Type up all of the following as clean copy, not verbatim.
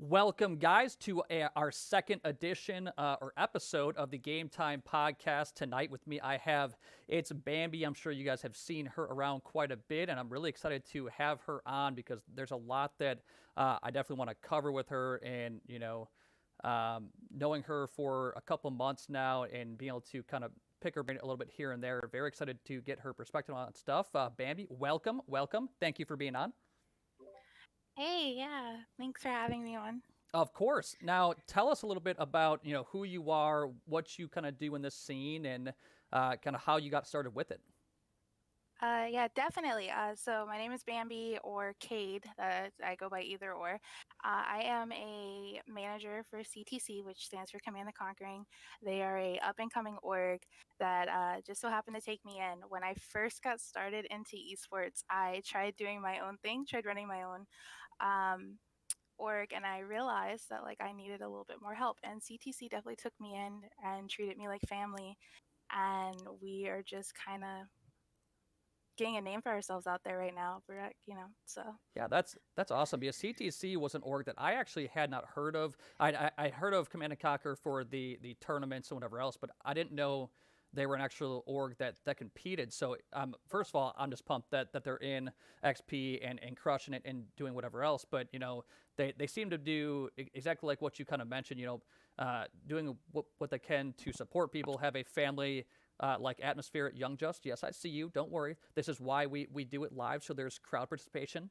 Welcome, guys, to our second edition or episode of the Game Time podcast. Tonight with me, I have it's Bambi. I'm sure you guys have seen her around quite a bit, and I'm really excited to have her on because there's a lot that I definitely want to cover with her. And knowing her for a couple months now and being able to kind of pick her brain a little bit here and there, very excited to get her perspective on stuff. Bambi, welcome. Thank you for being on. Hey, yeah. Thanks for having me on. Of course. Now, tell us a little bit about who you are, what you kind of do in this scene, and kind of how you got started with it. Yeah, definitely. So my name is Bambi or Cade. I go by either or. I am a manager for CTC, which stands for Command the Conquering. They are a up and coming org that just so happened to take me in. When I first got started into esports, I tried doing my own thing, tried running my own um, org, and I realized that like I needed a little bit more help. And CTC definitely took me in and treated me like family. And we are just kind of getting a name for ourselves out there right now. So. Yeah, that's awesome. Because CTC was an org that I actually had not heard of. I heard of Command and Conquer for the tournaments and whatever else, but I didn't know they were an actual org that competed. So first of all, I'm just pumped that they're in XP and crushing it and doing whatever else. But they seem to do exactly like what you kind of mentioned. Doing what they can to support people, have a family like atmosphere at Young Just. Yes, I see you. Don't worry. This is why we do it live, so there's crowd participation.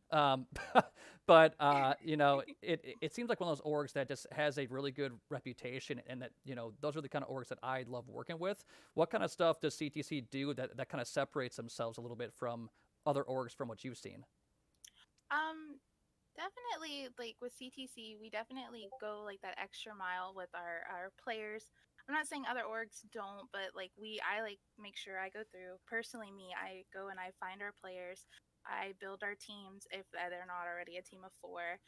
But it seems like one of those orgs that just has a really good reputation, and that those are the kind of orgs that I love working with. What kind of stuff does CTC do that kind of separates themselves a little bit from other orgs from what you've seen? Um, Definitely like with CTC, we definitely go like that extra mile with our players. I'm not saying other orgs don't, but like I like make sure I go through personally. Me, I go and I find our players. I build our teams if they're not already a team of four.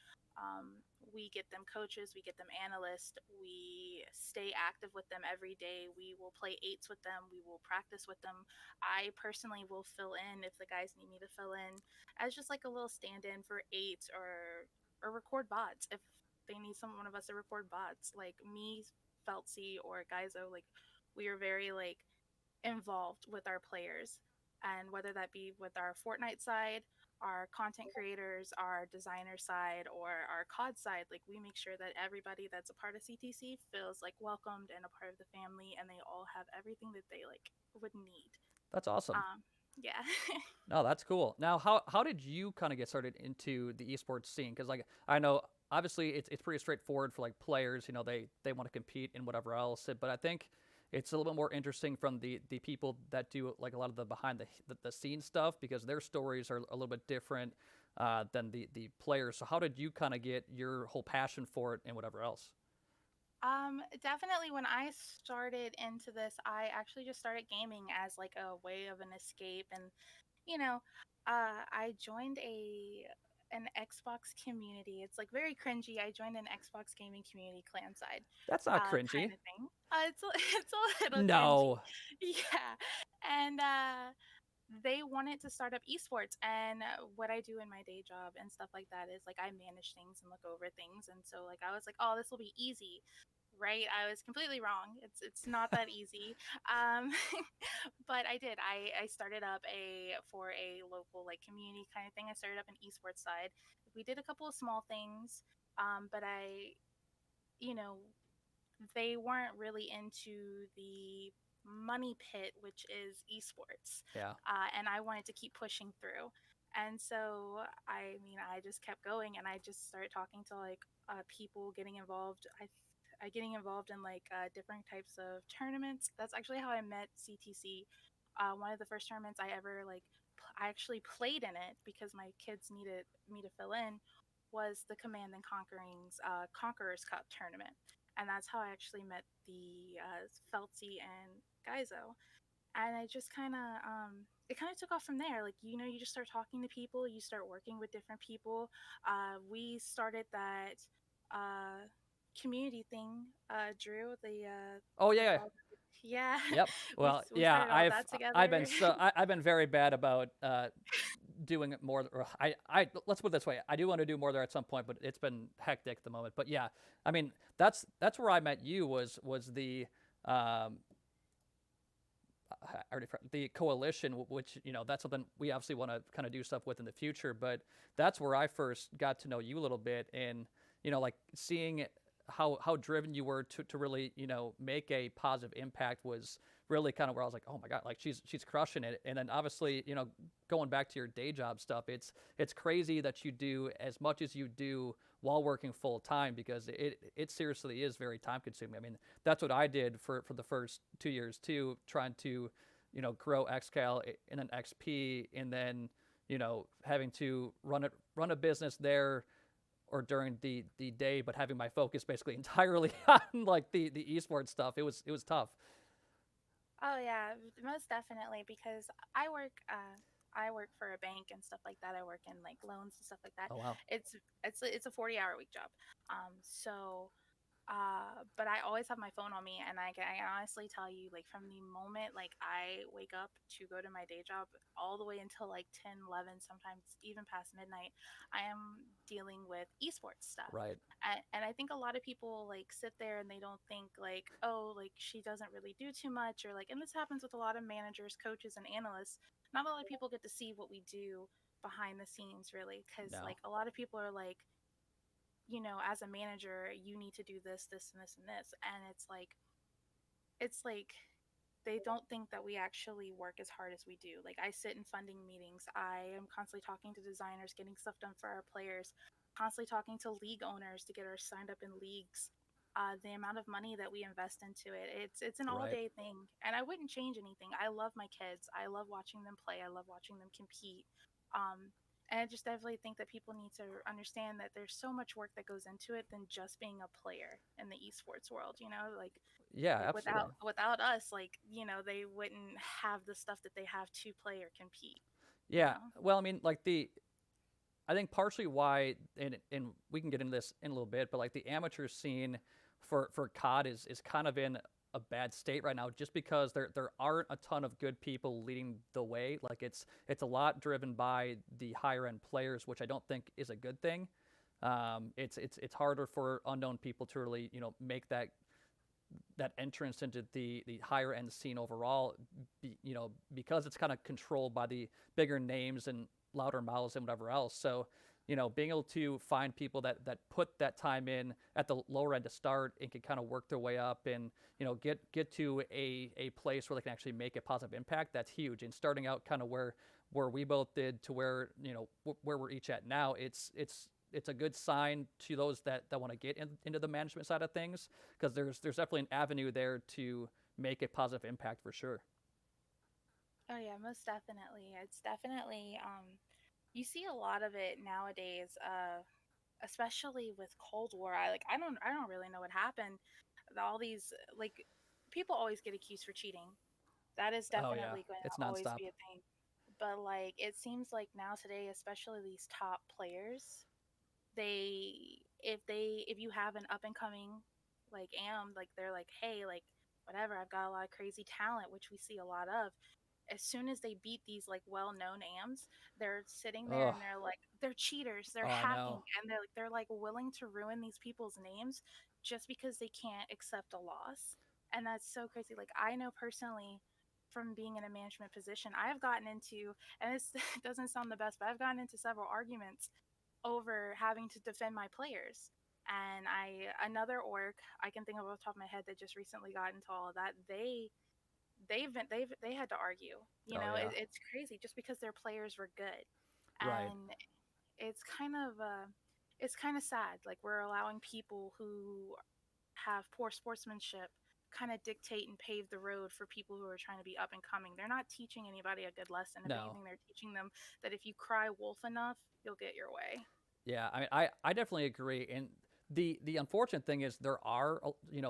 We get them coaches, we get them analysts, we stay active with them every day. We will play eights with them, we will practice with them. I personally will fill in if the guys need me to fill in as just like a little stand-in for eights or record bots if they need one of us to record bots. Like me, Feltzy, or Gaizo, like we are very like involved with our players, and whether that be with our Fortnite side, our content creators, our designer side, or our COD side, like we make sure that everybody that's a part of CTC feels like welcomed and a part of the family, and they all have everything that they like would need. That's awesome. Yeah. No, that's cool. Now, how did you kind of get started into the esports scene? Because like I know obviously it's pretty straightforward for like players. They want to compete and whatever else. But I think it's a little bit more interesting from the people that do like a lot of the behind the scenes stuff because their stories are a little bit different than the players. So how did you kind of get your whole passion for it and whatever else? Definitely when I started into this, I actually just started gaming as like a way of an escape. And, you know, I joined an Xbox community. It's like very cringy. I joined an Xbox gaming community clan side, That's not kind cringy. of thing. It's a little cringy. No. Yeah. And they wanted to start up esports, and what I do in my day job and stuff like that is like I manage things and look over things. And so like I was like, oh, this will be easy, right? I was completely wrong. It's not that easy. Um, but I did. I started up a for a local like community kind of thing. I started up an esports side. We did a couple of small things, but you know, they weren't really into the money pit, which is esports. Yeah. And I wanted to keep pushing through. And so, I mean, I just kept going and I just started talking to like people getting involved. I getting involved in like different types of tournaments. That's actually how I met CTC. One of the first tournaments I ever like, I actually played in it because my kids needed me to fill in was the Command and Conquering's Conquerors Cup tournament, and that's how I actually met the Feltzy and Gaizo. And I just kind of it kind of took off from there. Like you just start talking to people, you start working with different people. We started that uh, community thing, Drew. Oh With yeah. all yeah, Yep. Well, we yeah, started all that I've together. been so I've been very bad about doing it more. Or I let's put it this way. I do want to do more there at some point, but it's been hectic at the moment. But yeah, I mean, that's where I met you was the I already the coalition, which that's something we obviously want to kind of do stuff with in the future. But that's where I first got to know you a little bit, and like seeing how driven you were to really make a positive impact was really kind of where I was like, oh my god, like she's crushing it. And then obviously going back to your day job stuff, it's crazy that you do as much as you do while working full time, because it seriously is very time consuming. I mean, that's what I did for the first 2 years too, trying to grow xcal and then xp, and then having to run a business there or during the day, but having my focus basically entirely on like the esports stuff. It was tough. Oh yeah, most definitely because I work for a bank and stuff like that. I work in like loans and stuff like that. Oh wow. It's a 40-hour week job. So but I always have my phone on me, and I can honestly tell you, like, from the moment like I wake up to go to my day job all the way until like 10, 11, sometimes even past midnight, I am dealing with esports stuff. Right. And I think a lot of people like sit there and they don't think like, oh, like she doesn't really do too much, or like, and this happens with a lot of managers, coaches, and analysts. Not a lot of people get to see what we do behind the scenes, really, because No. like a lot of people are like, as a manager, you need to do this, this, and this, and this. And it's like they don't think that we actually work as hard as we do. Like, I sit in funding meetings. I am constantly talking to designers, getting stuff done for our players, constantly talking to league owners to get our signed up in leagues. The amount of money that we invest into it, it's an all Right. day thing, and I wouldn't change anything. I love my kids. I love watching them play. I love watching them compete. Um, and I just definitely think that people need to understand that there's so much work that goes into it than just being a player in the esports world. Yeah, Like absolutely. without us, like, they wouldn't have the stuff that they have to play or compete. you Yeah. know Well, I mean, like I think partially why, and we can get into this in a little bit, but like the amateur scene for COD is kind of in a bad state right now, just because there aren't a ton of good people leading the way. Like it's a lot driven by the higher end players, which I don't think is a good thing. It's harder for unknown people to really make that entrance into the higher end scene overall, because it's kind of controlled by the bigger names and louder mouths and whatever else. So, being able to find people that put that time in at the lower end to start and can kind of work their way up and get to a place where they can actually make a positive impact, that's huge. And starting out kind of where we both did to where where we're each at now, it's a good sign to those that want to get into the management side of things, because there's definitely an avenue there to make a positive impact for sure. oh yeah, most definitely. It's definitely you see a lot of it nowadays, especially with Cold War. I don't really know what happened. All these like people always get accused for cheating. That is Oh yeah, definitely going it's to always nonstop. be a thing. But like it seems like now today, especially these top players, if you have an up and coming like like they're like, hey, like whatever, I've got a lot of crazy talent, which we see a lot of. As soon as they beat these like well-known AMs, they're sitting there Oh, and they're like, they're cheaters, they're oh, I hacking, know. and they're like willing to ruin these people's names just because they can't accept a loss. And that's so crazy. Like, I know personally from being in a management position, I've gotten into, and this doesn't sound the best, but I've gotten into several arguments over having to defend my players. And another org I can think of off the top of my head that just recently got into all of that, they had to argue. Oh yeah, It's crazy just because their players were good. right. And it's kind of it's kind of sad. Like, we're allowing people who have poor sportsmanship kind of dictate and pave the road for people who are trying to be up and coming. They're not teaching anybody a good lesson. If No. anything, they're teaching them that if you cry wolf enough, you'll get your way. Yeah, I mean, I definitely agree. And the unfortunate thing is there are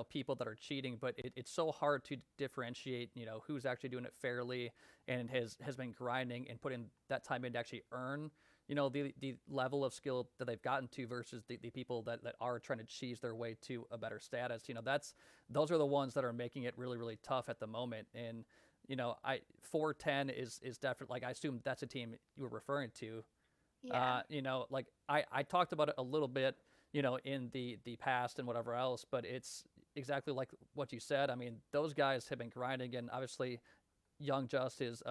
people that are cheating, but it's so hard to differentiate who's actually doing it fairly and has been grinding and putting that time in to actually earn the level of skill that they've gotten to, versus the people that are trying to cheese their way to a better status. Those are the ones that are making it really really tough at the moment. And I 410 is definitely like I assume that's a team you were referring to. Yeah. Like I talked about it a little bit, in the past and whatever else, but it's exactly like what you said. I mean, those guys have been grinding, and obviously, Young Just is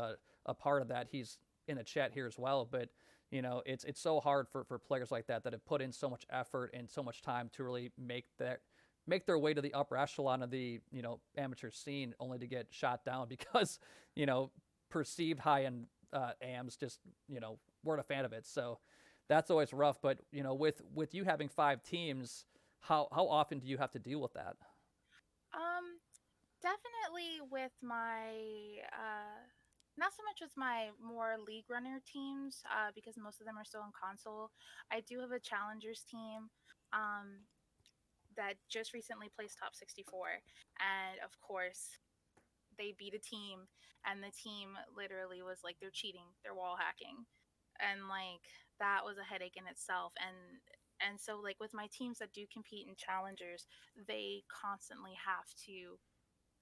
a part of that. He's in the chat here as well, but it's so hard for players like that have put in so much effort and so much time to really make their way to the upper echelon of the amateur scene, only to get shot down because you know perceived high end AMs just weren't a fan of it. So that's always rough. But with you having 5 teams, how often do you have to deal with that? Um, Definitely with my not so much with my more league runner teams, because most of them are still on console. I do have a challengers team um that just recently placed top 64, and of course they beat a team, and the team literally was like they're cheating, they're wall hacking, and like that was a headache in itself. And so like with my teams that do compete in challengers, they constantly have to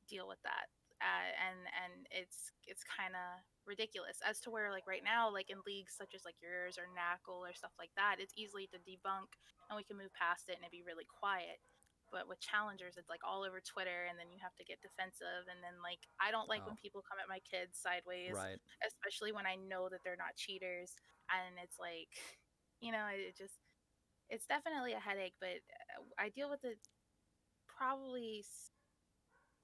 deal with that. And it's kind of ridiculous as to where like right now, like in leagues such as like yours or knackle or stuff like that, it's easily to debunk and we can move past it and it'd be really quiet. But with challengers, it's like all over Twitter, and then you have to get defensive, and then like I don't like when Oh, people come at my kids sideways, right. especially when I know that they're not cheaters. And it's like, it just, it's definitely a headache. But I deal with it probably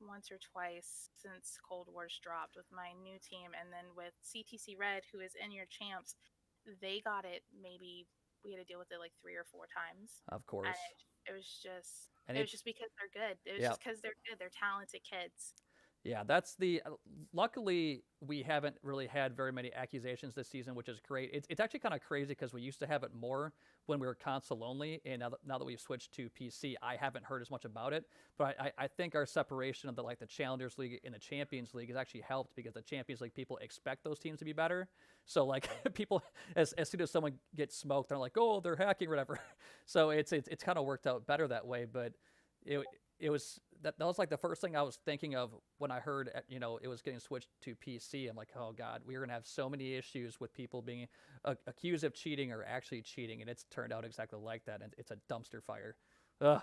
once or twice since Cold War's dropped with my new team, and then with CTC Red, who is in your champs, they got it. Maybe we had to deal with it like 3 or 4 times, Of and course. And it was it's just because they're good. It was yeah. just because they're good. They're talented kids. Yeah, that's the. Luckily, we haven't really had very many accusations this season, which is great. It's actually kind of crazy because we used to have it more when we were console only, and now that we've switched to PC, I haven't heard as much about it. But I think our separation of the Challengers League and the Champions League has actually helped because the Champions League people expect those teams to be better. So like people, as soon as someone gets smoked, they're like, oh, they're hacking or whatever. So it's kind of worked out better that way, but. It, it was that was like the first thing I was thinking of when I heard it was getting switched to PC. I'm like, oh god, we're gonna have so many issues with people being accused of cheating or actually cheating, and it's turned out exactly like that, and it's a dumpster fire. Ugh,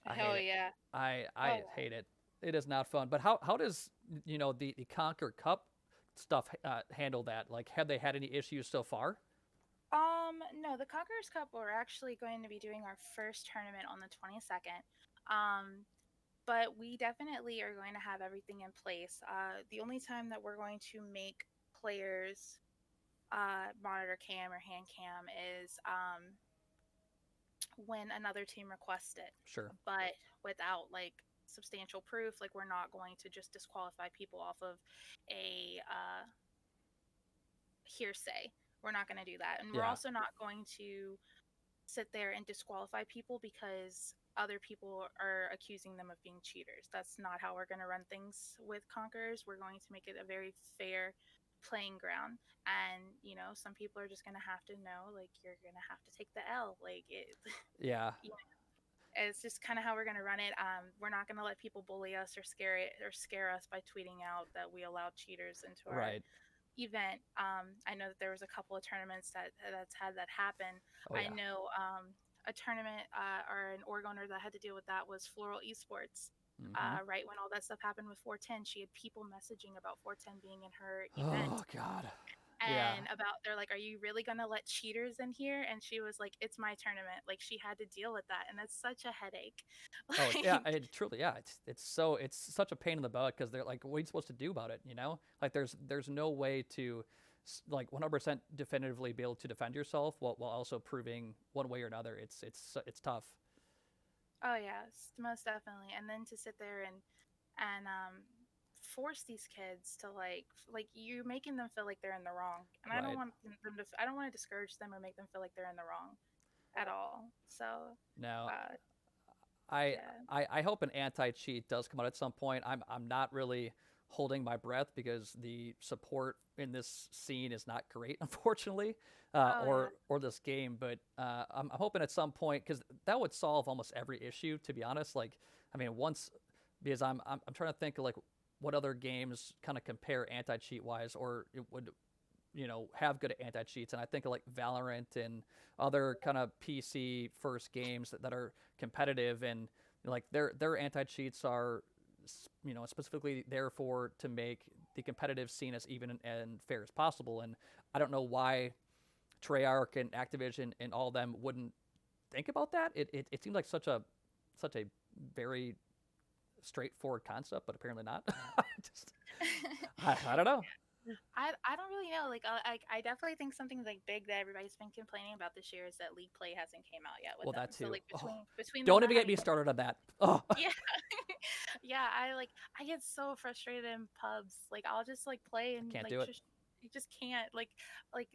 I hate Hell it. yeah. I Oh. hate it. It is not fun. But how does the Conquer Cup stuff handle that? Like, have they had any issues so far? No, the Conquerors Cup, we're actually going to be doing our first tournament on the 22nd. Um, but we definitely are going to have everything in place. The only time that we're going to make players monitor cam or hand cam is when another team requests it, Sure. but without like substantial proof. Like we're not going to just disqualify people off of a hearsay. We're not going to do that, and we're Yeah. also not going to sit there and disqualify people because other people are accusing them of being cheaters. That's not how we're going to run things with Conquerors. We're going to make it a very fair playing ground. And, some people are just going to have to know, like, you're going to have to take the L. Like, Yeah. it's just kind of how we're going to run it. We're not going to let people bully us or scare us by tweeting out that we allowed cheaters into our Right. event. I know that there was a couple of tournaments that's had that happen. Oh I yeah. know a tournament or an org owner that had to deal with that was Floral Esports. Mm-hmm. Right when all that stuff happened with 410, she had people messaging about 410 being in her event, Oh god. Yeah. and about they're like, "Are you really gonna let cheaters in here?" And she was like, "It's my tournament." Like she had to deal with that, and that's such a headache. Oh yeah, Like, it truly yeah. It's such a pain in the butt because they're like, what are you supposed to do about it? Like there's no way to like 100% definitively be able to defend yourself while also proving one way or another. It's tough. oh yes, most definitely. And then to sit there and force these kids to like you're making them feel like they're in the wrong, and I don't Right. want I don't want to discourage them or make them feel like they're in the wrong at all. So Now uh I yeah. I hope an anti-cheat does come out at some point. I'm not really holding my breath because the support in this scene is not great, unfortunately, Oh yeah. or this game. But I'm hoping at some point because that would solve almost every issue. To be honest, like I mean, once because I'm trying to think of like what other games kind of compare anti-cheat wise, or it would have good anti-cheats. And I think of like Valorant and other kind of PC first games that are competitive, and like their anti-cheats are specifically there for to make the competitive scene as even and fair as possible. And I don't know why Treyarch and Activision and all of them wouldn't think about that. It seems like such a very straightforward concept, but apparently not. Just, I don't know. I don't really know. Like I definitely think something like big that everybody's been complaining about this year is that League Play hasn't came out yet with Well, them. that So too. like Oh, between them don't not even get having me started on that. Oh, yeah. Yeah, I get so frustrated in pubs. Like I'll just like play I and can't like do it. just you just can't like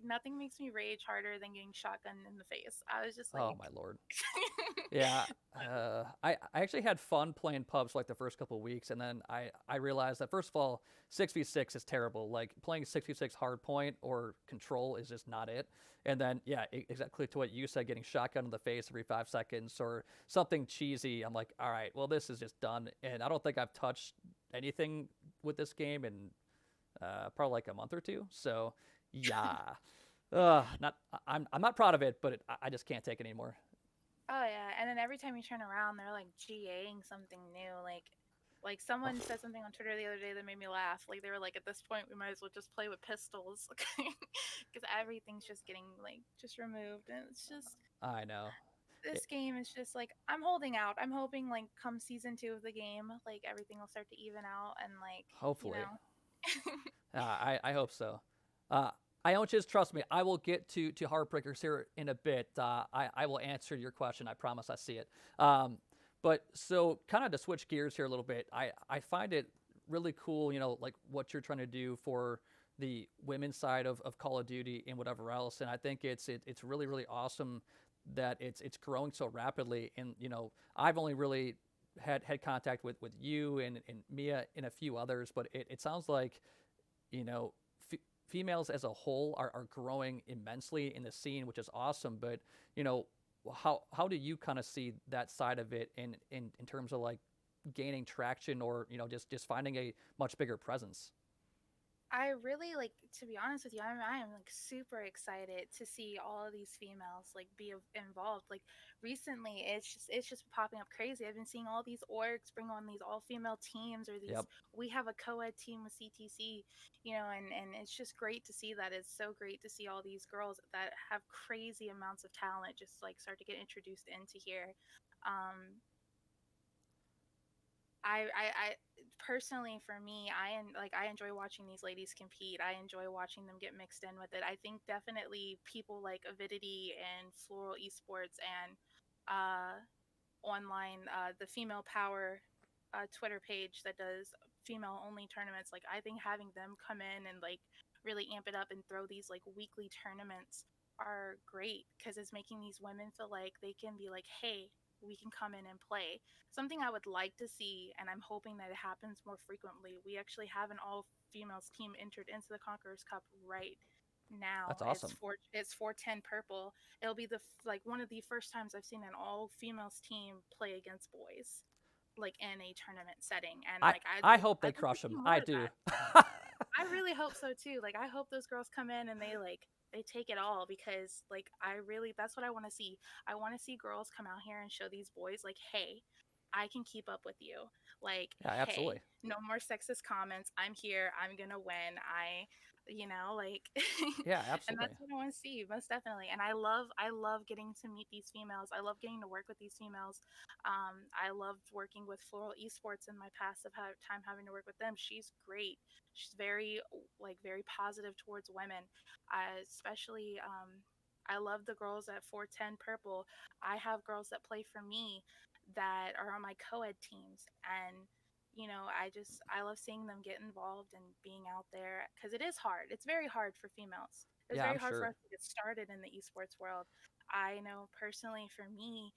nothing makes me rage harder than getting shotgunned in the face. I was just Oh like my lord. Yeah, I actually had fun playing pubs like the first couple of weeks, and then I realized that first of all, 6v6 is terrible. Like playing 6v6 hardpoint or control is just not it. And then yeah, exactly to what you said, getting shotgun in the face every 5 seconds or something cheesy. I'm like, all right, well this is just done, and I don't think I've touched anything with this game in probably like a month or two. So yeah, not I'm not proud of it, but I just can't take it anymore. oh yeah, and then every time you turn around, they're like GAing something new. Like someone said something on Twitter the other day that made me laugh. Like they were like, at this point, we might as well just play with pistols, because everything's just getting like just removed, and it's just I know. It, this game is just like I'm holding out. I'm hoping like come season 2 of the game, like everything will start to even out and like you hopefully. know. I hope so. Uh, I don't just trust me. I will get to heartbreakers here in a bit. I will answer your question. I promise. I see it. But so kind of to switch gears here a little bit. I find it really cool. Like what you're trying to do for the women's side of Call of Duty and whatever else. And I think it's really really awesome that it's growing so rapidly. And I've only really had contact with you and Mia and a few others, but it sounds like you know, females as a whole are growing immensely in the scene, which is awesome. But you know, how do you kind of see that side of it in terms of like gaining traction or just finding a much bigger presence? I really like to be honest with you. I am like super excited to see all of these females like be involved. Like recently, it's just popping up crazy. I've been seeing all these orgs bring on these all female teams or these. Yep, We have a co-ed team with CTC, and it's just great to see that. It's so great to see all these girls that have crazy amounts of talent just like start to get introduced into here. Um, I personally for me, I enjoy watching these ladies compete. I enjoy watching them get mixed in with it. I think definitely people like Avidity and Floral Esports and uh online the Female Power Twitter page that does female only tournaments. Like I think having them come in and like really amp it up and throw these like weekly tournaments are great because it's making these women feel like they can be like, hey, we can come in and play. Something I would like to see, and I'm hoping that it happens more frequently. We actually have an all females team entered into the Conquerors Cup right now. that's It's awesome. it's 410 purple. It'll be like one of the first times I've seen an all females team play against boys, like in a tournament setting. And I like I hope they I'd like to crush see them. more I of do. that. I really hope so too. Like I hope those girls come in and they take it all because like I really that's what I want to see. I want to see girls come out here and show these boys like, "Hey, I can keep up with you." Like, Yeah, "Hey, absolutely. no more sexist comments. I'm here. I'm going to win." Like Yeah, and absolutely. that's what I want to see, most definitely. And I love getting to meet these females. I love getting to work with these females. I loved working with Floral Esports in my past of time having to work with them. She's great. She's very like very positive towards women. Especially I love the girls at 410 Purple. I have girls that play for me that are on my co-ed teams, and I love seeing them get involved and being out there because it is hard. It's very hard for females. It's Yeah, very I'm hard for sure. us to get started in the esports world. I know personally for me,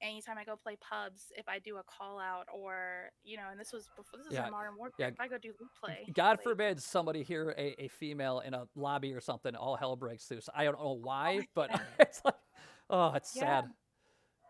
anytime I go play pubs, if I do a call out or and this is in Yeah, Modern Warfare. yeah. If I go do loot play, God like forbid somebody hear a female in a lobby or something, all hell breaks loose. I don't know oh why, my but goodness, it's like, oh, it's yeah, sad.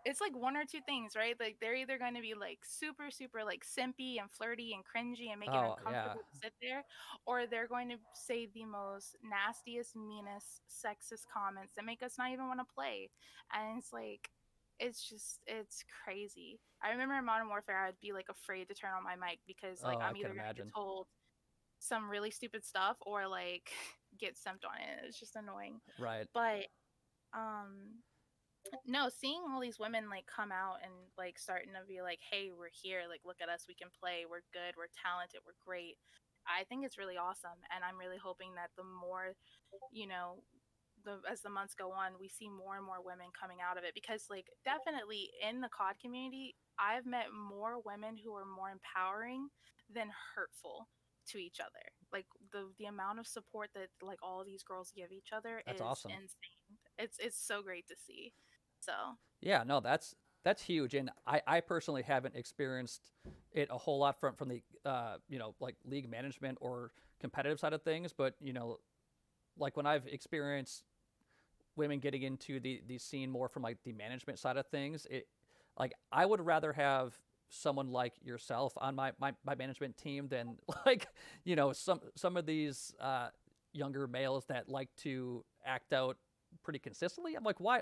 it's like one or two things, right? Like they're either going to be like super, super like simpy and flirty and cringy and make it Oh yeah, uncomfortable to sit there, or they're going to say the most nastiest, meanest, sexist comments that make us not even want to play. And it's like, it's crazy. I remember in Modern Warfare, I'd be like afraid to turn on my mic because like oh I I'm can either going to get imagine. told some really stupid stuff or like get stumped on it. It's just annoying. Right. But um no, seeing all these women like come out and like starting to be like, "Hey, we're here. Like, look at us. We can play. We're good. We're talented. We're great." I think it's really awesome, and I'm really hoping that the more, you know, the as the months go on, we see more and more women coming out of it because, like, definitely in the COD community, I've met more women who are more empowering than hurtful to each other. Like the amount of support that like all these girls give each other That's is awesome. insane. It's so great to see. So, Yeah, no, that's huge, and I personally haven't experienced it a whole lot from the like league management or competitive side of things, but like when I've experienced women getting into the scene more from like the management side of things, it like I would rather have someone like yourself on my management team than like some of these younger males that like to act out pretty consistently. I'm like why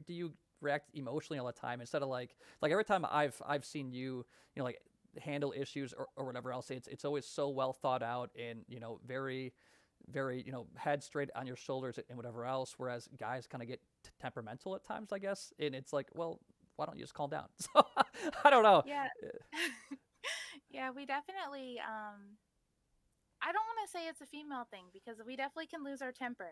do you react emotionally all the time instead of like every time I've seen like handle issues or whatever else, it's always so well thought out and very very head straight on your shoulders and whatever else, whereas guys kind of get temperamental at times, I guess, and it's like, well, why don't you just calm down? So I don't know. yeah. Yeah, we definitely I don't want to say it's a female thing because we definitely can lose our temper.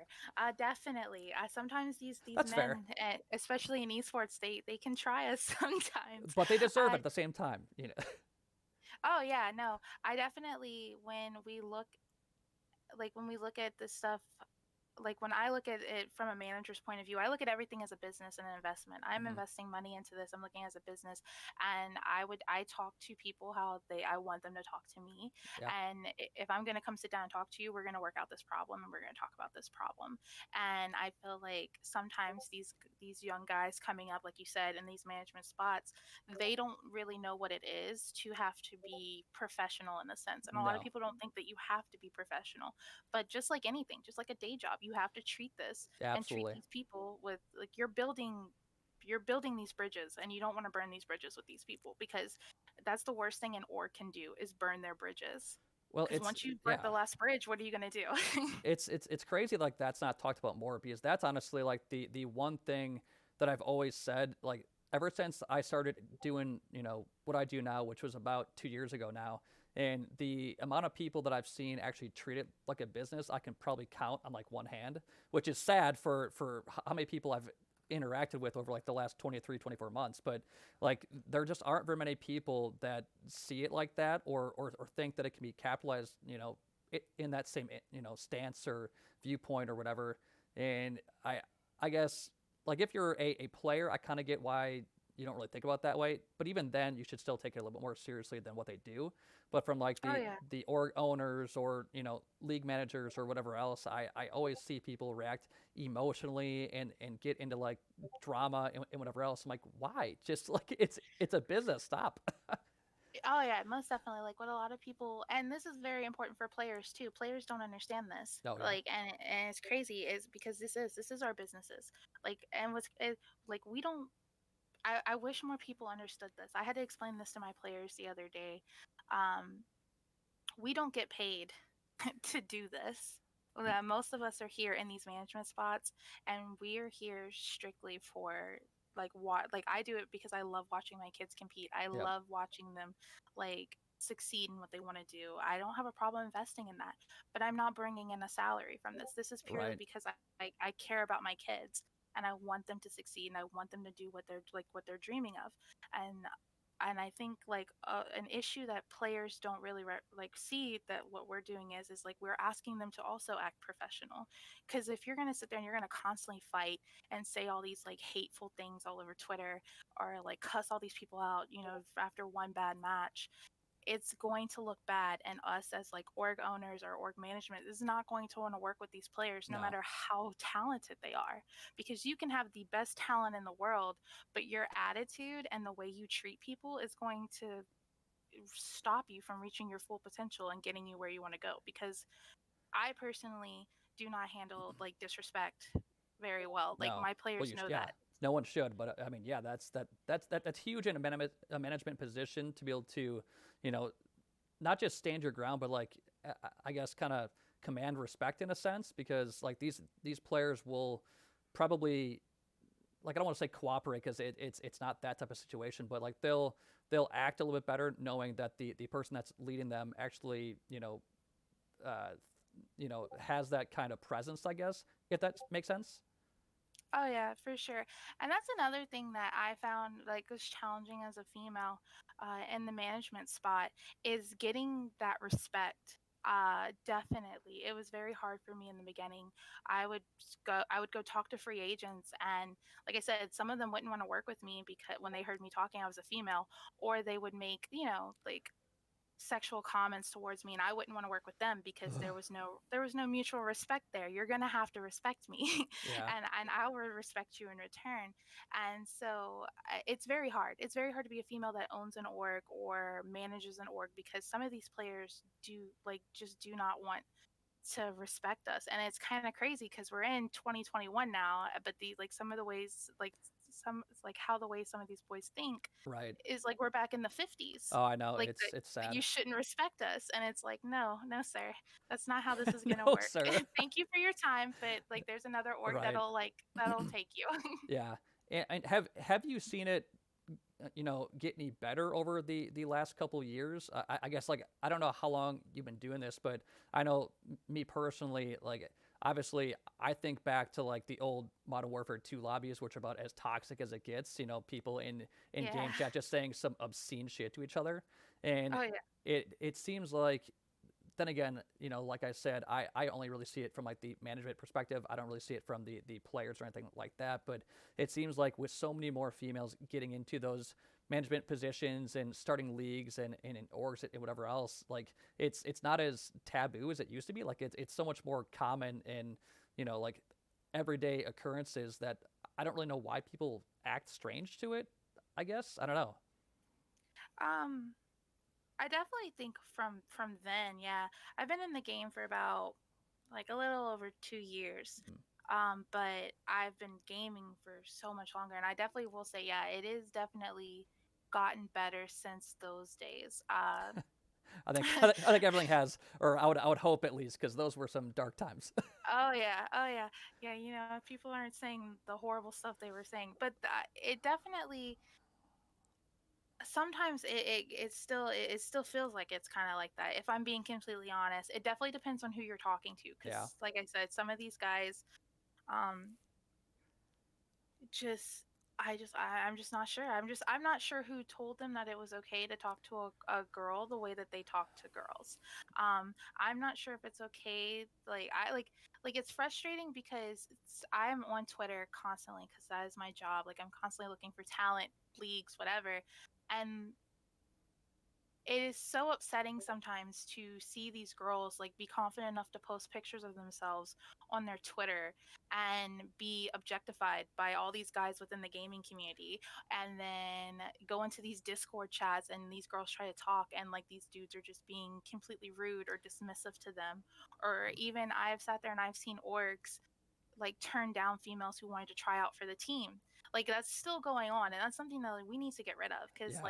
Definitely. Sometimes these That's fair, men, especially in esports, they can try us sometimes. but they deserve it Uh at the same time. oh yeah, no. I definitely when we look at this stuff, like when I look at it from a manager's point of view, I look at everything as a business and an investment. I'm Hmm. investing money into this. I'm looking as a business, and I talk to people how I want them to talk to me. Yeah, And if I'm gonna come sit down and talk to you, we're gonna work out this problem and we're gonna talk about this problem. And I feel like sometimes these young guys coming up, like you said, in these management spots, they don't really know what it is to have to be professional in a sense. And a lot of no, people don't think that you have to be professional, but just like anything, just like a day job, you have to treat this and treat absolutely. these people with like you're building these bridges and you don't want to burn these bridges with these people because that's the worst thing an org can do is burn their bridges. Well, Because it's once you've burnt yeah, the last bridge, what are you gonna do? it's crazy like that's not talked about more because that's honestly like the one thing that I've always said like ever since I started doing what I do now, which was about 2 years ago now, and the amount of people that I've seen actually treat it like a business I can probably count on like one hand, which is sad for how many people I've interacted with over like the last 23 24 months, but like there just aren't very many people that see it like that or think that it can be capitalized in that same stance or viewpoint or whatever. And I guess like if you're a player, I kind of get why you don't really think about it that way. But even then, you should still take it a little bit more seriously than what they do. But from like Oh the yeah. the org owners or league managers or whatever else, I always see people react emotionally and get into like drama and whatever else. I'm like, why? Just like it's a business. Stop. Oh yeah, most definitely. Like what a lot of people, and this is very important for players too. Players don't understand this. Oh yeah. Like, and it's crazy is because this is our businesses. Like, and like we don't. I wish more people understood this. I had to explain this to my players the other day. Um, we don't get paid to do this. Most of us are here in these management spots, and we are here strictly for like what like I do it because I love watching my kids compete. I Yep. love watching them like succeed in what they want to do. I don't have a problem investing in that, but I'm not bringing in a salary from this. This is purely Right. because I care about my kids and I want them to succeed and I want them to do what they're dreaming of. And I think like an issue that players don't really like see that what we're doing is like we're asking them to also act professional, because if you're going to sit there and you're going to constantly fight and say all these like hateful things all over Twitter or like cuss all these people out, after one bad match, it's going to look bad, and us as like org owners or org management is not going to want to work with these players no No. matter how talented they are, because you can have the best talent in the world, but your attitude and the way you treat people is going to stop you from reaching your full potential and getting you where you want to go. Because I personally do not handle like disrespect very well. Like No. my Well, players you know yeah. that. No one should, but I mean, yeah, that's huge in a management position to be able to, you know, not just stand your ground, but like I guess kind of command respect in a sense, because like these players will probably, like, I don't want to say cooperate because it's not that type of situation, but like they'll act a little bit better knowing that the person that's leading them actually uh, has that kind of presence, I guess, if that makes sense. Oh yeah, for sure. And that's another thing that I found like was challenging as a female in the management spot is getting that respect. Definitely. It was very hard for me in the beginning. I would go talk to free agents, and like I said, some of them wouldn't want to work with me because when they heard me talking I was a female, or they would make, like sexual comments towards me, and I wouldn't want to work with them because there was no mutual respect there. You're going to have to respect me Yeah. and I will respect you in return. And so it's very hard. It's very hard to be a female that owns an org or manages an org, because some of these players do like just do not want to respect us. And it's kind of crazy because we're in 2021 now, but the like some of the ways like some like how the way some of these boys think Right. is like we're back in the 50s. Oh, I know. Like It's that sad. you shouldn't respect us, and it's like, no, no, sir, that's not how this is gonna No, work. sir. Thank you for your time, but like there's another org Right. that'll take you. Yeah. And have you seen it, get any better over the last couple years? I guess, like, I don't know how long you've been doing this, but I know me personally, like, obviously I think back to like the old Modern Warfare 2 lobbies, which are about as toxic as it gets. People in Yeah. game chat just saying some obscene shit to each other, and Oh yeah. it seems like, then again, like I said, I only really see it from like the management perspective. I don't really see it from the players or anything like that. But it seems like with so many more females getting into those management positions and starting leagues and in orgs and whatever else, like it's not as taboo as it used to be. Like it's so much more common and like everyday occurrences that I don't really know why people act strange to it. I guess I don't know. Um, I definitely think from then, yeah, I've been in the game for about like a little over 2 years. Hmm. But I've been gaming for so much longer, and I definitely will say, yeah, it is definitely gotten better since those days. I think I think everything has, or I would hope at least, because those were some dark times. Oh yeah, oh yeah, yeah. People aren't saying the horrible stuff they were saying, but it definitely sometimes it still feels like it's kind of like that. If I'm being completely honest, it definitely depends on who you're talking to, Yeah. because like I said, some of these guys, um, just I'm just not sure. I'm not sure who told them that it was okay to talk to a girl the way that they talk to girls. I'm not sure if it's okay. Like it's frustrating because I'm on Twitter constantly because that is my job. Like I'm constantly looking for talent, leagues, whatever. And it is so upsetting sometimes to see these girls like be confident enough to post pictures of themselves on their Twitter and be objectified by all these guys within the gaming community, and then go into these Discord chats and these girls try to talk, and like these dudes are just being completely rude or dismissive to them. Or even I've sat there and I've seen orgs like turn down females who wanted to try out for the team. Like that's still going on, and that's something that like, we need to get rid of, because Yeah.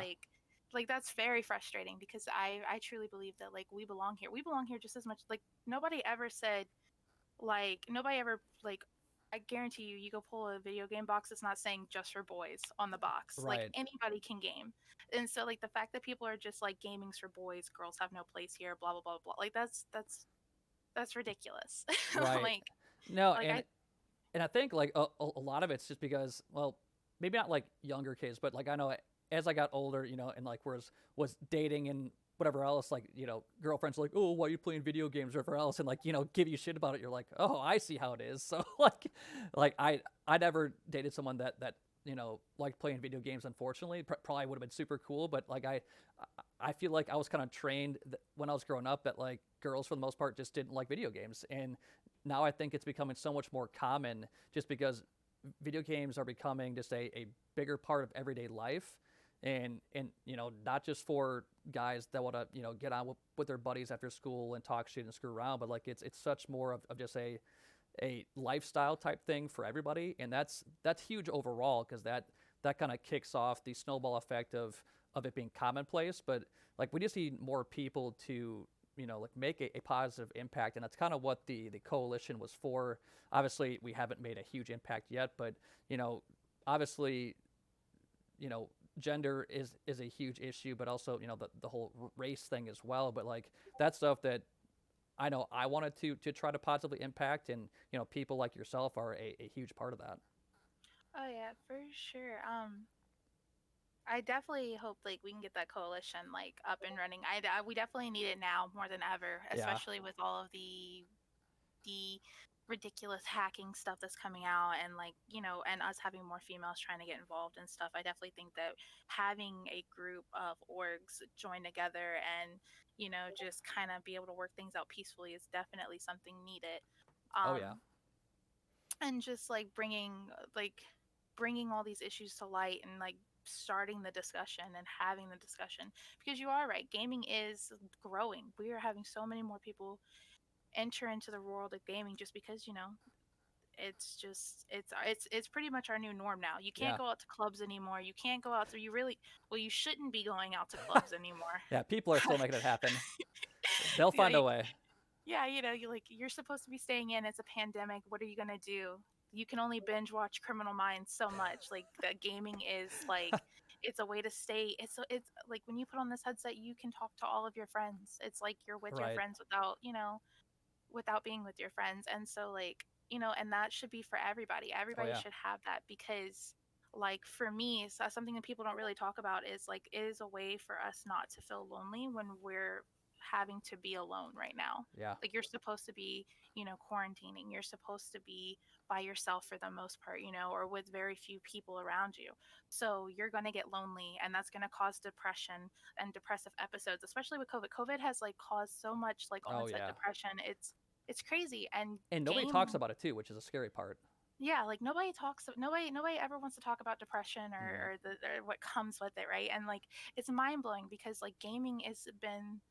like that's very frustrating, because I truly believe that like we belong here. We belong here just as much. Like nobody ever said, like nobody ever like, I guarantee you, you go pull a video game box, it's not saying just for boys on the box. Like Right. anybody can game. And so like the fact that people are just like gaming's for boys, girls have no place here, blah blah blah blah. Like that's ridiculous. Right. like No, like I and I think like a lot of it's just because, well, maybe not like younger kids, but like I know as I got older, and like was dating and whatever else, like girlfriends are like, oh, why are you playing video games or whatever else, and like give you shit about it. You're like, oh, I see how it is. So like I never dated someone that like playing video games. Unfortunately, probably would have been super cool, but like I feel like I was kind of trained when I was growing up that like girls for the most part just didn't like video games, and now I think it's becoming so much more common just because video games are becoming just a bigger part of everyday life, and not just for guys that want to get on with their buddies after school and talk shit and screw around, but like it's such more of just a lifestyle type thing for everybody, and that's huge overall because that kind of kicks off the snowball effect of it being commonplace. But like we just need more people to like make a positive impact, and that's kind of what the coalition was for. Obviously we haven't made a huge impact yet, but obviously gender is a huge issue, but also the whole race thing as well. But like that stuff that I know I wanted to try to positively impact, and people like yourself are a huge part of that. Oh yeah, for sure. I definitely hope like we can get that coalition like up and running. We definitely need it now more than ever, Yeah. especially with all of the ridiculous hacking stuff that's coming out, and like and us having more females trying to get involved and stuff. I definitely think that having a group of orgs join together and just kind of be able to work things out peacefully is definitely something needed. Oh yeah. um and just like bringing all these issues to light and like starting the discussion and having the discussion, because you are right, gaming is growing. We are having so many more people enter into the world of gaming just because it's just it's pretty much our new norm now. You can't Yeah. go out to clubs anymore. You can't go out to you really well, you shouldn't be going out to clubs anymore. Yeah. People are still making it happen. They'll Yeah, find a way. yeah, you're supposed to be staying in. It's a pandemic. What are you gonna do? You can only binge watch Criminal Minds so much. Like that gaming is like it's a way to stay. It's like when you put on this headset, you can talk to all of your friends. It's like you're with your Right. friends without being with your friends. And so like and that should be for everybody. Oh Everybody yeah. should have that, because like for me, something that people don't really talk about is like it is a way for us not to feel lonely when we're having to be alone right now. Yeah. Like you're supposed to be quarantining, you're supposed to be by yourself for the most part, or with very few people around you. So you're going to get lonely, and that's going to cause depression and depressive episodes, especially with COVID has like caused so much like Oh onset yeah. depression. It's crazy. And And nobody talks gaming, about it too, which is a scary part. yeah, like nobody ever wants to talk about depression Hmm. or what comes with it, right? And like it's mind-blowing because like gaming has been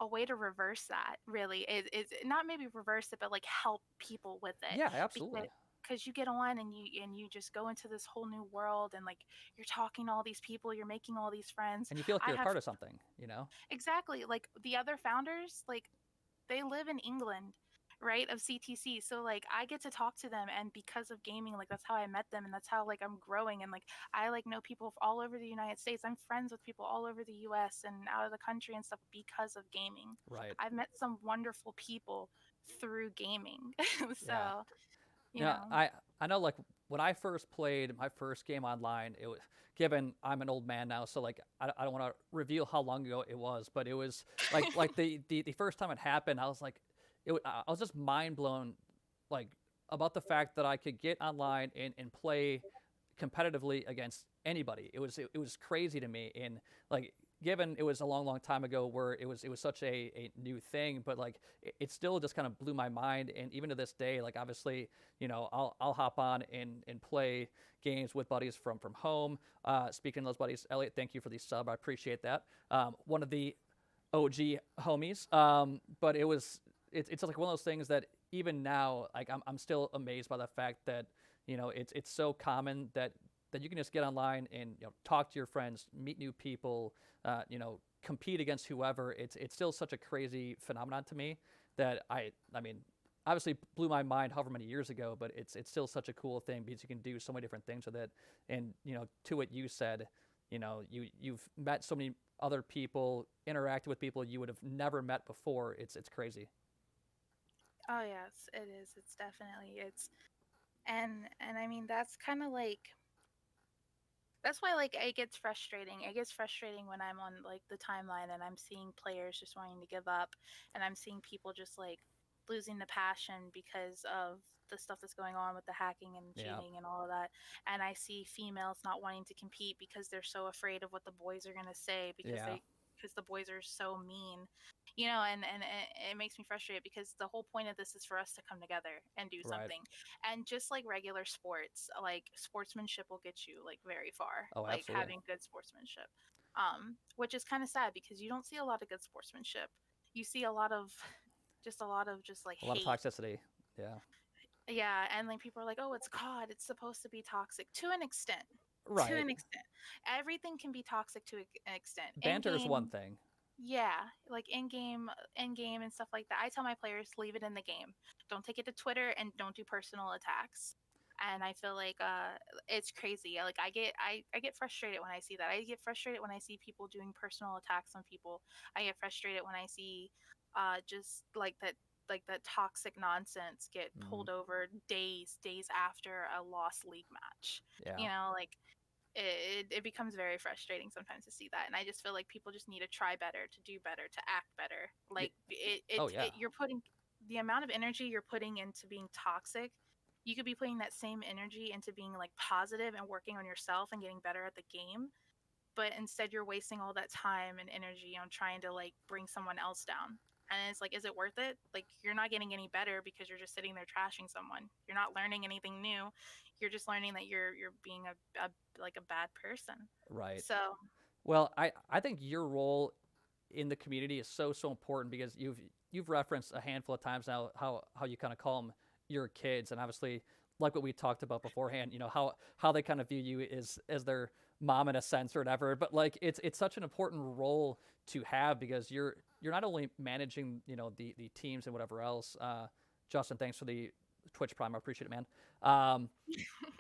a way to reverse that. Really is not maybe reverse it, but like help people with it, Yeah. Absolutely. because you get on and you just go into this whole new world, and like you're talking to all these people, you're making all these friends. And you feel like I you're a have part of something. exactly, like the other founders, like they live in England, right, of CTC. So like I get to talk to them, and because of gaming, like that's how I met them, and that's how like I'm growing, and like I like know people all over the United States. I'm friends with people all over the US and out of the country and stuff because of gaming. Right. I've met some wonderful people through gaming. Yeah. So, you Now, know. I know like when I first played my first game online, it was given I'm an old man now, so like I don't want to reveal how long ago it was, but it was like the first time it happened, I was like, I was just mind blown, like about the fact that I could get online and play competitively against anybody. It was crazy to me, and like given it was a long time ago where it was such a new thing, but like it still just kind of blew my mind. And even to this day, like obviously I'll hop on and play games with buddies from home. Speaking of those buddies, Elliot, thank you for the sub, I appreciate that. One of the OG homies. But it's like one of those things that even now, like I'm still amazed by the fact that it's so common that you can just get online and talk to your friends, meet new people, compete against whoever. It's still such a crazy phenomenon to me that I mean obviously blew my mind however many years ago, but it's still such a cool thing because you can do so many different things with it. And to what you said, you've met so many other people, interacted with people you would have never met before. It's crazy. Oh yes, it is. It's definitely it's and I mean that's kind of like that's why like it gets frustrating. It gets frustrating when I'm on like the timeline and I'm seeing players just wanting to give up, and I'm seeing people just like losing the passion because of the stuff that's going on with the hacking and Yeah. cheating and all of that. And I see females not wanting to compete because they're so afraid of what the boys are going to say Yeah. because the boys are so mean, and it makes me frustrated because the whole point of this is for us to come together and do Right. something. And just like regular sports, like sportsmanship will get you like very far, Oh, like absolutely. having good sportsmanship. Which is kind of sad because you don't see a lot of good sportsmanship. You see a lot of just like A lot of hate. toxicity. Yeah. Yeah, and like people are like, "Oh, it's COD. It's supposed to be toxic to an extent." To Right. an extent, everything can be toxic to an extent. In Banter is one game, thing. yeah, like in game and stuff like that. I tell my players leave it in the game. Don't take it to Twitter and don't do personal attacks. And I feel like it's crazy. Like I get frustrated when I see that. I get frustrated when I see people doing personal attacks on people. I get frustrated when I see just like that toxic nonsense get Hmm. pulled over days after a lost league match. Yeah. Like it becomes very frustrating sometimes to see that, and I just feel like people just need to try better, to do better, to act better. Y- Like oh, yeah. you're putting the amount of energy you're putting into being toxic, you could be putting that same energy into being like positive and working on yourself and getting better at the game, but instead you're wasting all that time and energy on trying to like bring someone else down. And it's like, is it worth it? Like, you're not getting any better because you're just sitting there trashing someone. You're not learning anything new. You're just learning that you're being a like a bad person. Right. So Well, I think your role in the community is so important because you've referenced a handful of times now how you kind of call them your kids, and obviously like what we talked about beforehand, how they kind of view you as their mom in a sense or whatever. But like it's such an important role to have because you're not only managing the teams and whatever else. Justin, thanks for the Twitch Prime. I appreciate it, man. Um,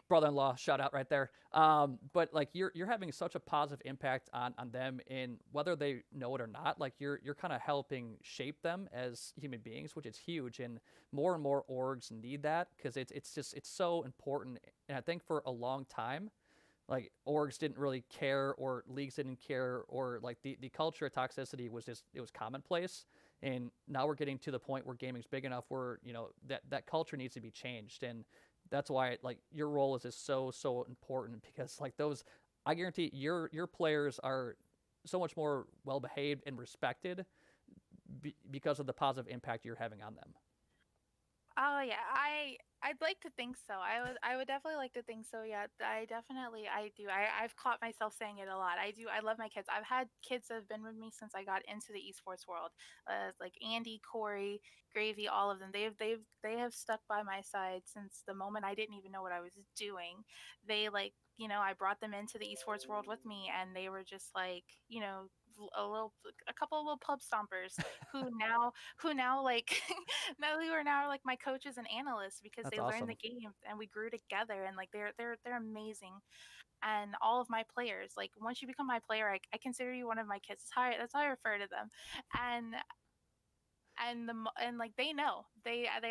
brother-in-law shout out right there. But like you're having such a positive impact on them, in whether they know it or not. Like you're kind of helping shape them as human beings, which is huge. And more orgs need that because it's so important. And I think for a long time, like orgs didn't really care or leagues didn't care, or like the culture of toxicity was just, it was commonplace. And now we're getting to the point where gaming's big enough where that culture needs to be changed. And that's why like your role is just so important, because like those, I guarantee your players are so much more well behaved and respected because of the positive impact you're having on them. oh yeah, I'd like to think so. I would definitely like to think so. Yeah, I do. I've caught myself saying it a lot. I do. I love my kids. I've had kids that have been with me since I got into the esports world. Like Andy, Corey, Gravy, all of them. They have stuck by my side since the moment I didn't even know what I was doing. They like, I brought them into the esports world with me, and they were just like, a couple of little pub stompers who now like now who are now like my coaches and analysts because That's they learned awesome. the game and we grew together, and like they're amazing. And all of my players, like once you become my player, I consider you one of my kids. That's how I refer to them. And and like they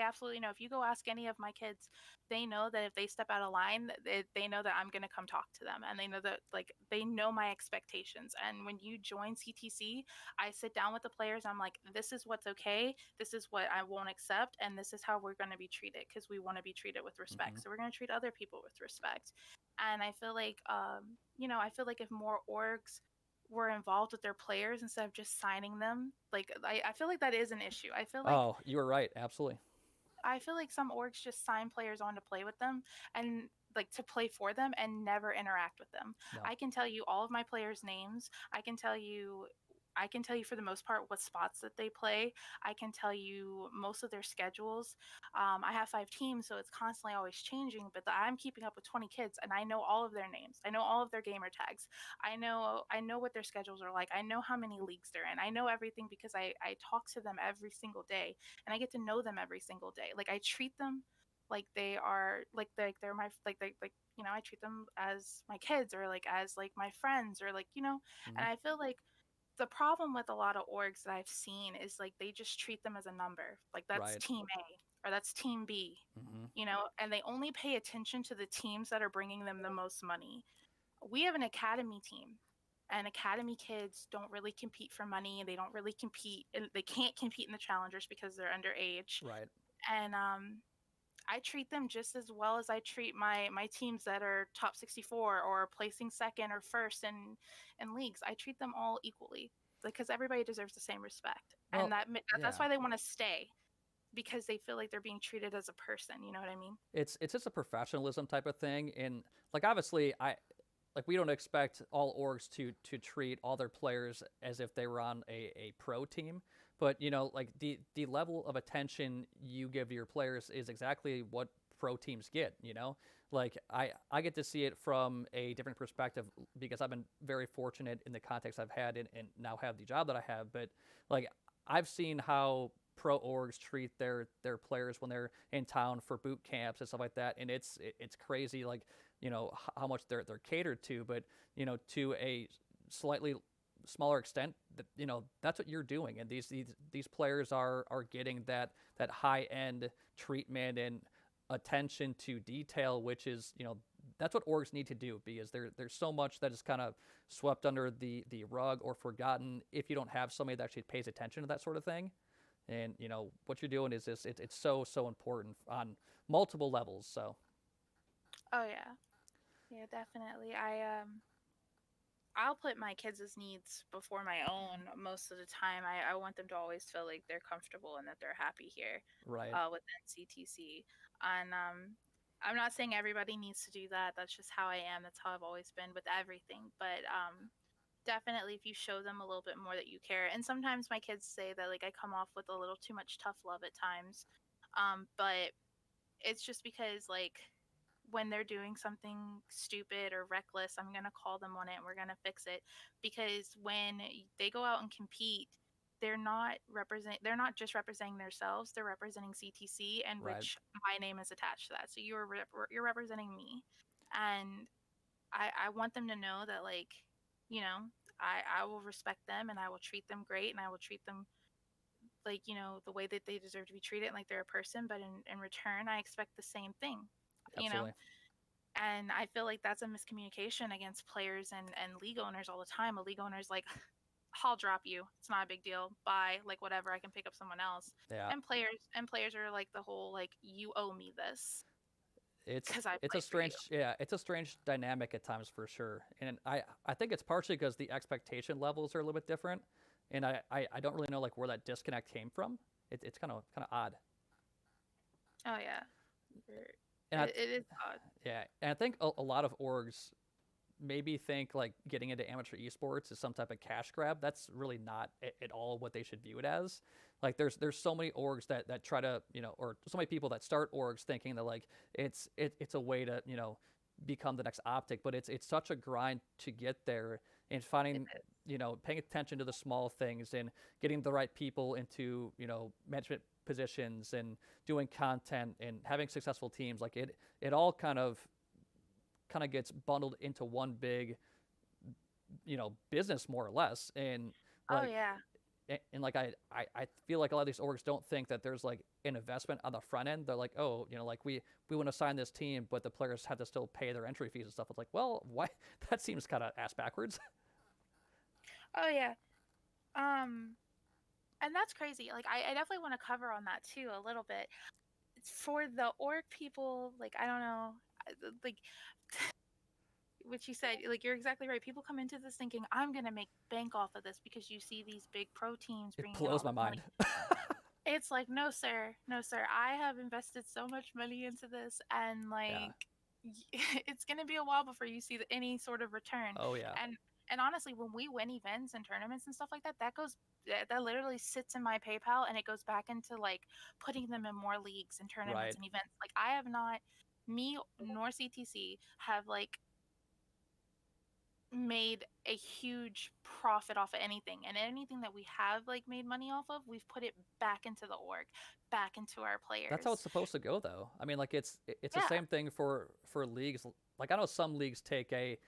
absolutely know. If you go ask any of my kids, they know that if they step out of line, they know that I'm going to come talk to them, and they know that like they know my expectations. And when you join CTC, I sit down with the players, I'm like, this is what's okay, this is what I won't accept, and this is how we're going to be treated, because we want to be treated with Hmm. respect, so we're going to treat other people with respect. And I feel like I feel like if more orgs were involved with their players instead of just signing them. Like I feel like that is an issue. Oh, you were right, absolutely. I feel like some orgs just sign players on to play with them and like to play for them and never interact with them. No. I can tell you all of my players' names. I can tell you for the most part what spots that they play. I can tell you most of their schedules. I have 5 teams, so it's constantly always changing. But I'm keeping up with 20 kids, and I know all of their names. I know all of their gamer tags. I know what their schedules are like. I know how many leagues they're in. I know everything because I talk to them every single day, and I get to know them every single day. Like I treat them like they are like they're my like I treat them as my kids, or like as like my friends, or like Hmm. and I feel like the problem with a lot of orgs that I've seen is like they just treat them as a number. Like that's Right. team A or that's team B, Hmm. and they only pay attention to the teams that are bringing them the most money. We have an academy team. and academy kids don't really compete for money, and they don't really compete, and they can't compete in the challengers because they're underage. Right. And I treat them just as well as I treat my teams that are top 64 or placing second or first in leagues. I treat them all equally because everybody deserves the same respect, and Well, that's yeah. why they want to stay, because they feel like they're being treated as a person. You know what I mean? It's just a professionalism type of thing, and like obviously we don't expect all orgs to treat all their players as if they were on a pro team, but like the level of attention you give your players is exactly what pro teams get. Like I get to see it from a different perspective because I've been very fortunate in the context I've had and now have the job that I have. But like I've seen how pro orgs treat their players when they're in town for boot camps and stuff like that, and it's crazy. Like how much they're catered to, but to a slightly smaller extent, that that's what you're doing, and these players are getting that high end treatment and attention to detail, which is that's what orgs need to do, because there's so much that is kind of swept under the rug or forgotten if you don't have somebody that actually pays attention to that sort of thing. And what you're doing is this, it's so important on multiple levels. So Oh yeah, yeah, definitely. I'll put my kids' needs before my own most of the time. I want them to always feel like they're comfortable and that they're happy here, right. within CTC. And I'm not saying everybody needs to do that. That's just how I am. That's how I've always been with everything. But definitely, if you show them a little bit more that you care, and sometimes my kids say that like I come off with a little too much tough love at times, but it's just because like when they're doing something stupid or reckless, I'm going to call them on it and we're going to fix it, because when they go out and compete, they're not just representing themselves, they're representing CTC, and Right. which my name is attached to that. So you're representing me. And I want them to know that like, you know, I will respect them and I will treat them great, and I will treat them like, the way that they deserve to be treated, like they're a person, but in return I expect the same thing, you know? Absolutely. And I feel like that's a miscommunication against players and league owners all the time. A league owner's like, I'll drop you. It's not a big deal. Bye. Like whatever, I can pick up someone else. Yeah. And players are like the whole like, you owe me this it's because I it's a played for you. strange, yeah, it's a strange dynamic at times for sure, and I think it's partially because the expectation levels are a little bit different, and I don't really know like where that disconnect came from. It's kind of odd. Oh yeah. And It is odd. yeah, and I think a lot of orgs maybe think like getting into amateur esports is some type of cash grab. That's really not at all what they should view it as. Like there's so many orgs that try to or so many people that start orgs thinking that like it's a way to become the next optic, but it's such a grind to get there, and It finding is. paying attention to the small things and getting the right people into management positions and doing content and having successful teams. Like it all kind of gets bundled into one big business more or less, and Oh like yeah. like I feel like a lot of these orgs don't think that there's like an investment on the front end. They're like, oh, like we want to sign this team, but the players have to still pay their entry fees and stuff. It's like, well, why? That seems kind of ass backwards. Oh yeah. Um and that's crazy. Like I definitely want to cover on that too a little bit. For the org people, like I don't know, like what you said, like you're exactly right. People come into this thinking I'm gonna make bank off of this because you see these big pro teams It bringing in all blows my this money. mind. It's like, no sir, no sir, I have invested so much money into this, and Yeah. like it's gonna be a while before you see any sort of return. Oh yeah. And honestly, when we win events and tournaments and stuff like that, that literally sits in my PayPal, and it goes back into like putting them in more leagues and tournaments Right. and events. Like I have not, me nor CTC have like made a huge profit off of anything, and anything that we have like made money off of, we've put it back into the org, back into our That's how it's players. supposed to go, though. I mean, like it's the Yeah. same thing for leagues. Like I know some leagues take a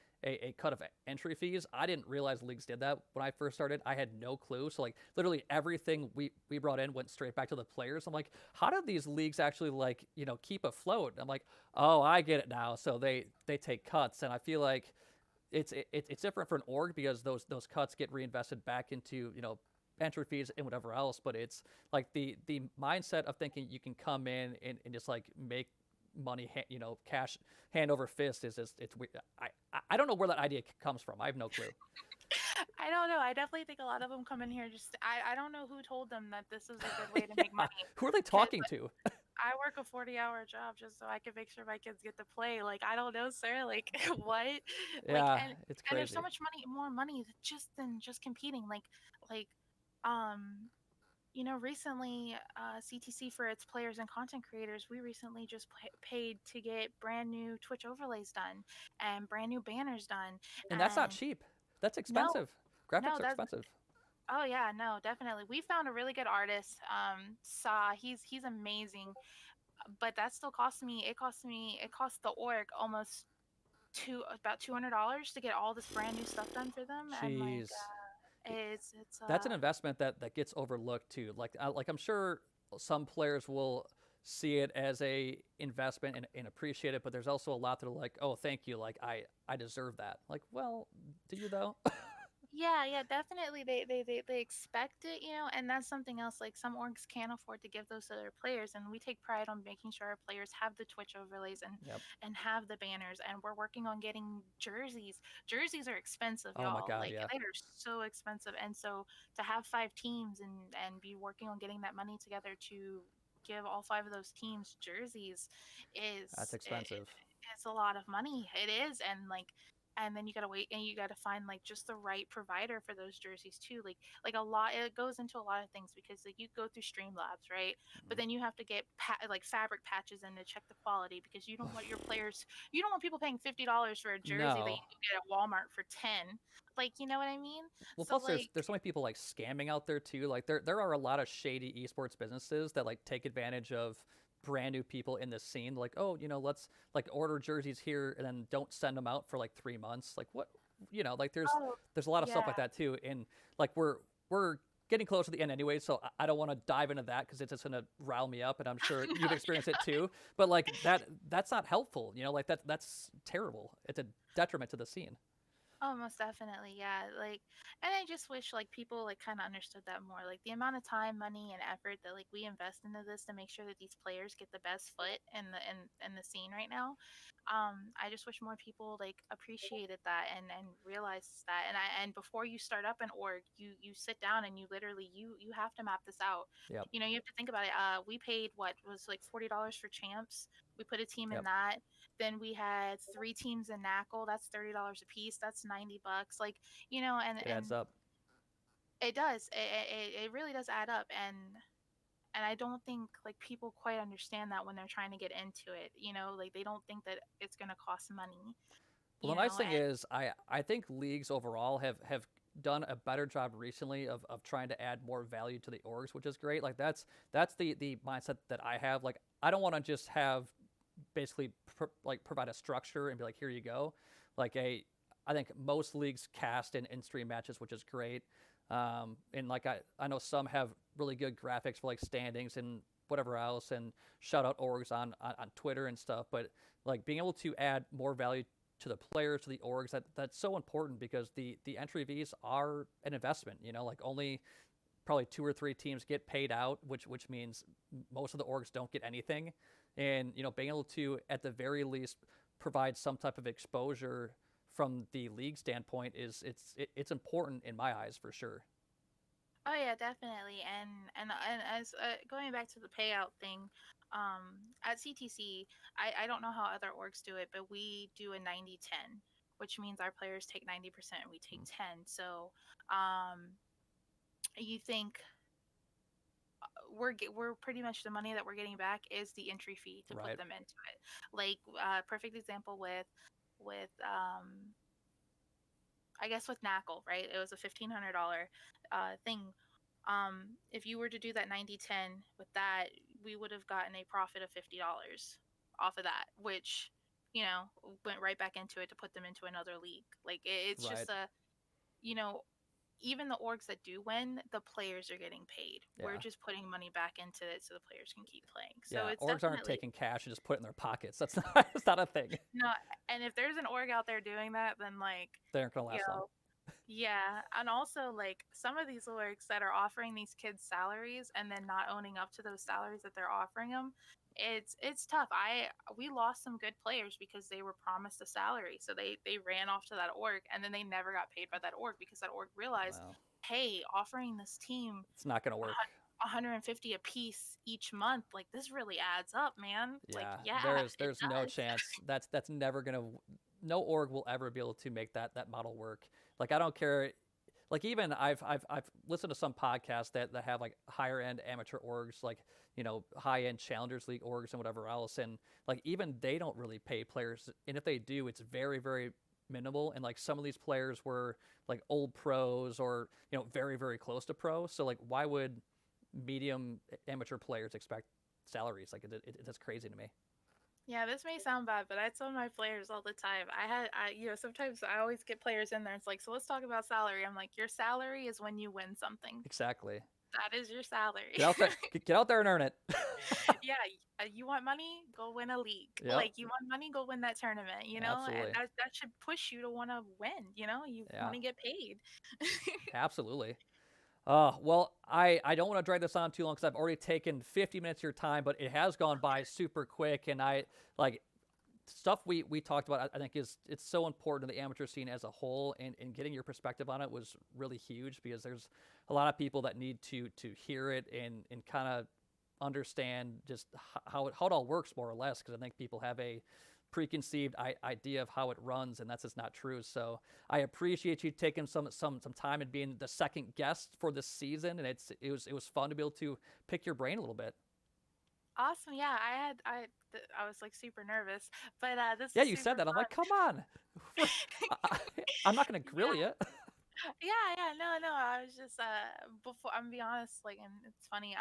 cut of entry fees. I didn't realize leagues did that when I first started. I had no clue. So like literally everything we brought in went straight back to the players. I'm like, how do these leagues actually like keep afloat? I'm like, oh, I get it now. So they take cuts, and I feel like it's different for an org because those cuts get reinvested back into entry fees and whatever else. But it's like the mindset of thinking you can come in and just like make money, cash hand over fist is just it's weird. I don't know where that idea comes from. I have no clue. I don't know. I definitely think a lot of them come in here just I don't know who told them that this is a good way to make Yeah, money. who are they Cause talking to? I work a 40-hour job just so I can make sure my kids get to play. Like I don't know, sir. Like what? Like Yeah, it's and there's so crazy. much money, more money just than just competing. Like um recently, CTC for its players and content creators, we recently just paid to get brand new Twitch overlays done and brand new banners done. And that's not And cheap. That's no, expensive. Graphics no, are that's expensive. oh yeah, no, definitely. We found a really good artist. Saw he's amazing, but that still cost me. It cost the org almost about $200 to get all this brand new stuff done for them, and Jeez. it's That's an investment that gets overlooked too. Like I'm sure some players will see it as a investment and appreciate it, but there's also a lot that are like, oh, thank you, like I deserve that. Like, well, do you though? Yeah, yeah, definitely. They expect it, and that's something else. Like some orgs can't afford to give those to their players, and we take pride on making sure our players have the Twitch overlays Yep. and have the banners. And we're working on getting jerseys. Jerseys are expensive, Oh my y'all. God, Like yeah. they are so expensive, and so to have 5 teams and be working on getting that money together to give all 5 of those teams jerseys That's is expensive. it's a lot of money. It is, and then you gotta wait and you gotta find like just the right provider for those jerseys too. Like a lot, it goes into a lot of things because like you go through Streamlabs, right? But Mhm. then you have to get like fabric patches in to check the quality because you don't want your players, you don't want people paying $50 for a jersey that you No. can get at Walmart for 10. Like you know what I mean? Well, So plus like there's so many people like scamming out there too. Like there are a lot of shady esports businesses that like take advantage of brand new people in the scene. Like, oh, let's like order jerseys here and then don't send them out for like 3 months. Like what, like oh there's a lot of stuff yeah. like that too. And like we're getting close to the end anyway, so I don't want to dive into that because it's just gonna rile me up, and I'm sure you've experienced it too. But like that's not helpful. Like that's terrible. It's a detriment to the scene. Oh, most definitely, yeah. Like, and I just wish like people like kind of understood that more. Like the amount of time, money, and effort that like we invest into this to make sure that these players get the best foot in the scene right now. I just wish more people like appreciated that and realized that. And before you start up an org, you sit down and you literally you have to map this out. Yep. You have to think about it. We paid what was like $40 for champs. We put a team in Yep. that, then we had 3 teams in Knackle. That's $30 a piece. That's $90. Like It adds and up. it does. It really does add up. And I don't think like people quite understand that when they're trying to get into it. Like they don't think that it's gonna cost money. Well, the nice thing And is, I think leagues overall have done a better job recently of trying to add more value to the orgs, which is great. Like that's the mindset that I have. Like I don't want to just have basically like provide a structure and be like, here you go. Like I think most leagues cast in stream matches, which is great. And like I know some have really good graphics for like standings and whatever else, and shout out orgs on Twitter and stuff. But like being able to add more value to the players, to the orgs, that's so important because the entry fees are an investment. Like only probably 2 or 3 teams get paid out, which means most of the orgs don't get anything. And being able to at the very least provide some type of exposure from the league standpoint it's important in my eyes for sure. oh yeah, definitely. And as going back to the payout thing, at CTC, I don't know how other orgs do it, but we do a 90-10, which means our players take 90% and we take 10. So, um, you think we're pretty much the money that we're getting back is the entry fee to put Right. them into it. Like perfect example with I guess with Knackle, right? It was a $1,500 thing. If you were to do that 90-10 with that, we would have gotten a profit of $50 off of that, which went right back into it to put them into another league. Like it's Right. just a you know even the orgs that do win, the players are getting paid. We're Yeah. just putting money back into it so the players can keep playing. So Yeah. it's Orgs aren't definitely taking cash and just put it in their pockets. That's not, that's not a thing. no. And if there's an org out there doing that, then like, They aren't going to you last long. know, yeah. And also like some of these orgs that are offering these kids salaries and then not owning up to those salaries that they're offering them, it's tough. We lost some good players because they were promised a salary, so they ran off to that org and then they never got paid by that org because that org realized, Well, hey, offering this team it's not going to work. 150 a piece each month, like this really adds up, man. Like, Yeah, yeah, it there's no does. chance. That's never gonna. No org will ever be able to make that model work. Like I don't care. Like even I've listened to some podcasts that have like higher end amateur orgs, like high end challengers league orgs and whatever else, and like even they don't really pay players, and if they do, it's very minimal. And like some of these players were like old pros or very close to pro. So like why would medium amateur players expect salaries? Like that's crazy to me. Yeah, this may sound bad, but I tell my players all the time. Sometimes I always get players in there. It's like, so let's talk about salary. I'm like, your salary is when you win something. Exactly. That is your salary. Get out there. Get out there and earn it. Yeah, you want money? Go win a league. Yep. Like, you want money? Go win that tournament. And Absolutely. that should push you to want to win. You Yeah. want to get paid. Absolutely. Well, I don't want to drag this on too long because I've already taken 50 minutes of your time, but it has gone by super quick, and I like stuff we talked about. I think it's so important to the amateur scene as a whole, and getting your perspective on it was really huge because there's a lot of people that need to hear it and kind of understand just how it all works more or less, because I think people have a preconceived idea of how it runs, and that's just not true. So I appreciate you taking some time and being the second guest for this season, and it was fun to be able to pick your brain a little bit. Awesome. Yeah, I was like super nervous, but this Yeah, is you super said that. I'm fun. like, come on. I'm not gonna grill you. Yeah, no. I was just before I'm gonna be honest, like, and it's funny.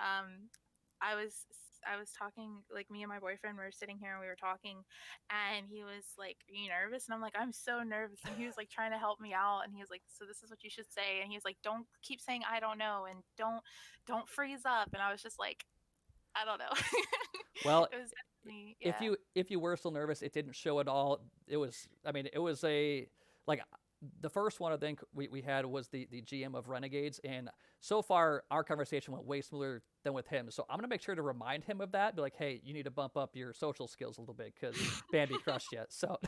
I was I was talking, like, me and my boyfriend were sitting here and we were talking, and he was like, "Are you nervous?" And I'm like, "I'm so nervous." And he was like trying to help me out, and he was like, "So this is what you should say." And he was like, "Don't keep saying I don't know, and don't freeze up." And I was just like, I don't know. Well, It was definitely, if yeah. you were still nervous, it didn't show at all. It was, I mean, it was a like the first one I think we had was the GM of Renegades, and so far our conversation went way smoother than with him. So I'm gonna make sure to remind him of that. Be like, hey, you need to bump up your social skills a little bit because Bambi crushed you. So,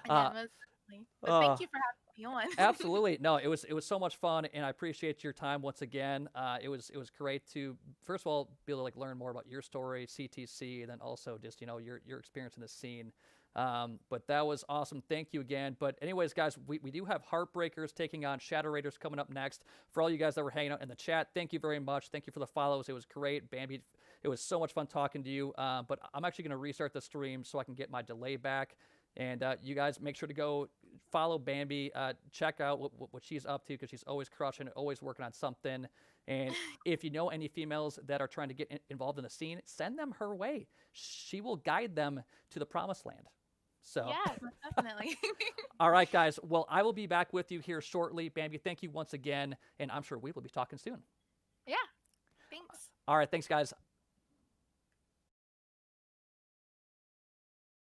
Yeah, uh, most definitely. But uh, thank you for having me on. absolutely. No, it was so much fun, and I appreciate your time once again. It was great to first of all be able to like learn more about your story, CTC, and then also just your experience in the scene. But that was awesome. Thank you again. But anyways, guys, we do have Heartbreakers taking on Shadow Raiders coming up next. For all you guys that were hanging out in the chat, thank you very much. Thank you for the follows. It was great, Bambi. It was so much fun talking to you. But I'm actually going to restart the stream so I can get my delay back. And you guys make sure to go follow Bambi. Check out what she's up to because she's always crushing it, always working on something. And if you know any females that are trying to get involved in the scene, send them her way. She will guide them to the promised land. So, Yeah, most definitely. all right, guys. Well, I will be back with you here shortly. Bambi, thank you once again. And I'm sure we will be talking soon. Yeah, thanks. All right. Thanks, guys.